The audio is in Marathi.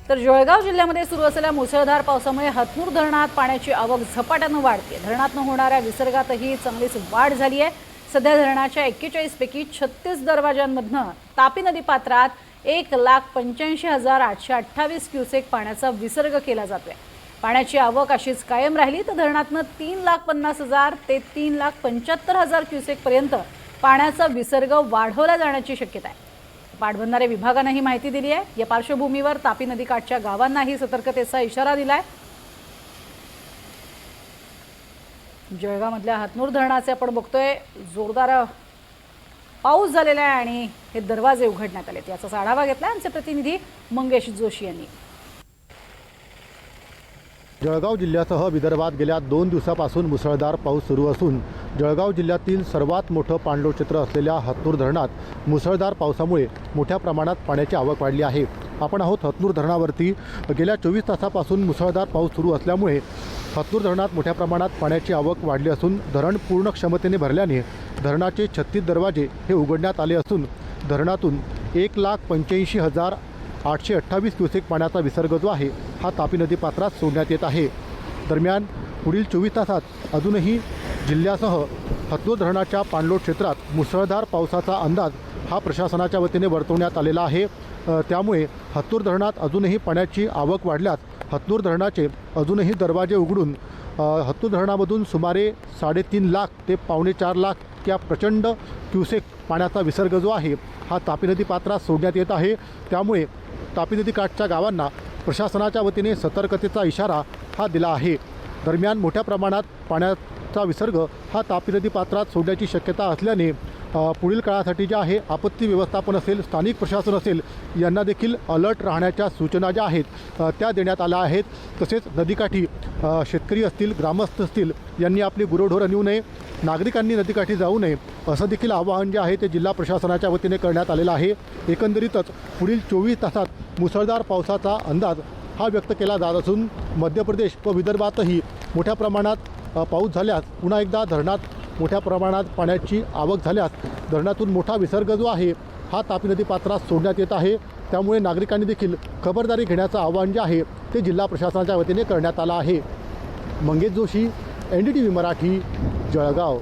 तर जळगाव जिल्ह्यामध्ये सुरू असलेल्या मुसळधार पावसामुळे हतनूर धरणात पाण्याची आवक झपाट्याने वाढते। धरणातून होणाऱ्या विसर्गातही चांगलीच वाढ झाली आहे। सध्या धरणाच्या 41 पैकी 36 दरवाजांमधनं तापी नदी पात्रात 1,85,828 क्युसेक पाण्याचा विसर्ग केला जातोय। पाण्याची आवक अशीच कायम राहिली तर धरणातनं 3,50,000 ते 3,75,000 क्युसेक पर्यंत पाण्याचा विसर्ग वाढवला जाण्याची शक्यता आहे। पाटबंधारे विभागाने ही माहिती दिली आहे। या पार्श्वभूमीवर तापी नदीकाठच्या गावांनाही सतर्कतेचा इशारा दिलाय। जळगावमधल्या हतनूर धरणाचे आपण बघतोय जोरदार पाऊस झालेला आहे आणि हे दरवाजे उघडण्यात आलेत। याचा आढावा घेतला आमचे प्रतिनिधी मंगेश जोशी यांनी। जळगाव जिल्ह्यासह विदर्भात गेल्या 2 दिवसापासून मुसळधार पाऊस सुरू असून जळगाव जिल्ह्यातील सर्वात मोठं पाणलोट क्षेत्र असलेल्या हतनूर धरणात मुसळधार पावसामुळे मोठ्या प्रमाणात पाण्याची आवक वाढली आहे। आपण आहोत हतनूर धरणावरती। गेल्या 24 तासापासून मुसळधार पाऊस सुरू असल्यामुळे हतनूर धरणात मोठ्या प्रमाणात पाण्याची आवक वाढली असून धरण पूर्ण क्षमतेने भरल्याने धरणाचे 36 दरवाजे हे उघडण्यात आले असून धरणातून 1,85,828 क्युसेक पाण्याचा विसर्ग जो आहे हा तापी नदी पात्रात सोडण्यात येत आहे। दरम्यान पुढील 24 तासात अजूनही जिल्ह्यासह हतनूर धरणाच्या पाणलोट क्षेत्रात मुसळधार पावसाचा अंदाज हा प्रशासनाच्या वतीने वर्तवण्यात आलेला आहे। त्यामुळे हतनूर धरणात अजूनही पाण्याची आवक वाढल्यास हतनूर धरणाचे अजूनही दरवाजे उघडून हतनूर धरणामधून सुमारे 3.5 लाख ते 4.25 लाख या प्रचंड क्युसेक पाण्याचा विसर्ग जो आहे हा तापी नदी पात्रात सोडण्यात येत आहे। त्यामुळे तापी नदी काठच्या गावांना प्रशासनाच्या वतीने सतर्कतेचा इशारा हा दिला आहे। दरम्यान मोठ्या प्रमाणात पाण्याचा विसर्ग हा तापी नदी पात्रात सोडण्याची शक्यता असल्याने पुढील काळासाठी जे आहे आपत्ती व्यवस्थापन असेल, स्थानिक प्रशासन असेल यांना देखील अलर्ट राहण्याच्या सूचना ज्या आहेत त्या देण्यात आल्या आहेत। तसेच नदीकाठी शेतकरी असतील, ग्रामस्थ असतील यांनी आपली गुरंढोरं नेऊ नये, नागरिकांनी नदीकाठी जाऊ नये असं देखील आवाहन जे आहे ते जिल्हा प्रशासनाच्या वतीने करण्यात आलेलं आहे। एकंदरीतच पुढील 24 तासात मुसळधार पावसाचा अंदाज हा व्यक्त केला जात असून मध्य प्रदेश व विदर्भातही मोठ्या प्रमाणात पाऊस झाल्यास पुन्हा एकदा धरणात मोठ्या प्रमाणात पाण्याची आवक झाल्यास धरणातून मोठा विसर्ग जो आहे हा तापी नदी पात्रात सोडण्यात येत आहे। त्यामुळे नागरिकांनी देखील खबरदारी घेण्याचं आवाहन जे आहे ते जिल्हा प्रशासनाच्या वतीने करण्यात आलं आहे। मंगेश जोशी, NDTV मराठी, जळगाव।